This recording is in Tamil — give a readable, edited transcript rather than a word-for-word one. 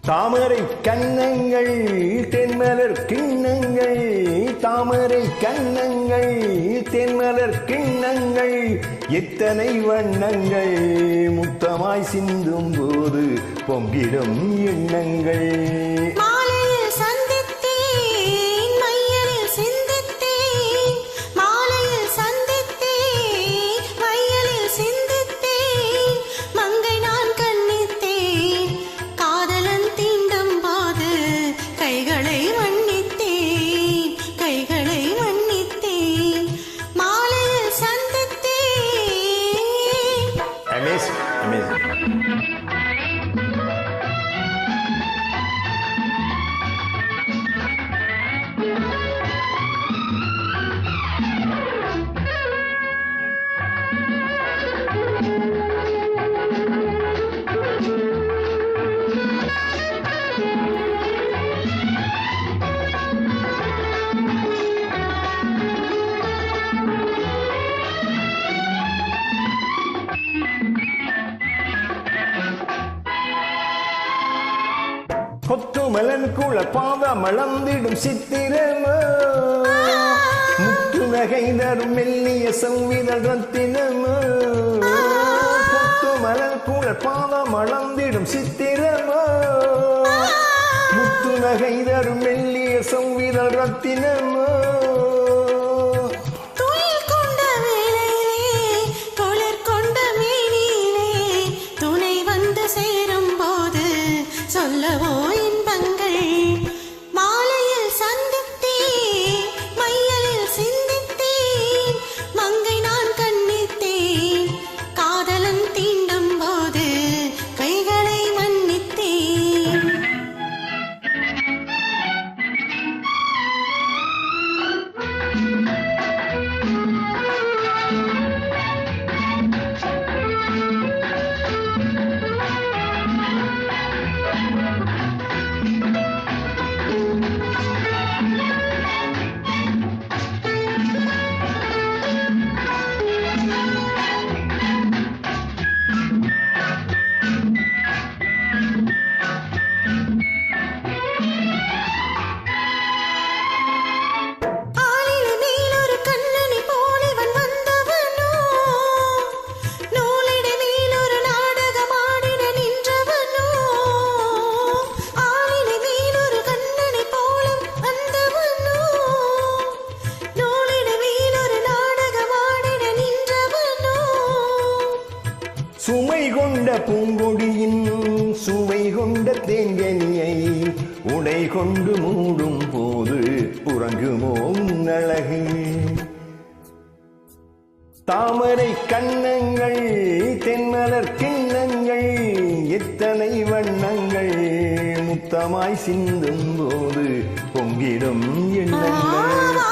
தாமரை கன்னங்கள் தென்மலர் கிண்ணங்கள், தாமரை கன்னங்கள் தென்மலர் கிண்ணங்கள், எத்தனை வண்ணங்கள் முத்தமாய் சிந்தும் போது பொங்கிடும் எண்ணங்கள். கொத்துமலன் குள பாத மளந்திடும் சித்திரமோ, முத்து நகை தரும் மெல்லிய சௌவிதழ் ரத்தினமோ. கொத்துமலன் குள பாத மளந்திடும் சித்திரமோ, முத்து நகை தரும் மெல்லிய சௌவிதழ் ரத்தினமோ. சொல்லவோ இன்பங்கள் மாலையில் சந்தித்தேன், மையலில் சிந்தித்தேன், மங்கை நான் கண்ணித்தேன், காதலன் தீண்டும் போது கைகளை மன்னித்தேன். சுமை கொண்ட பூங்கொடியின் சுவை கொண்ட தேங்கனியை உடை கொண்டு மூடும் போது உறங்குமோ அழகு. தாமரை கன்னங்கள் தென்மலர் கிண்ணங்கள், எத்தனை வண்ணங்கள் முத்தமாய் சிந்தும் போது பொங்கிடும் எண்ணங்கள்.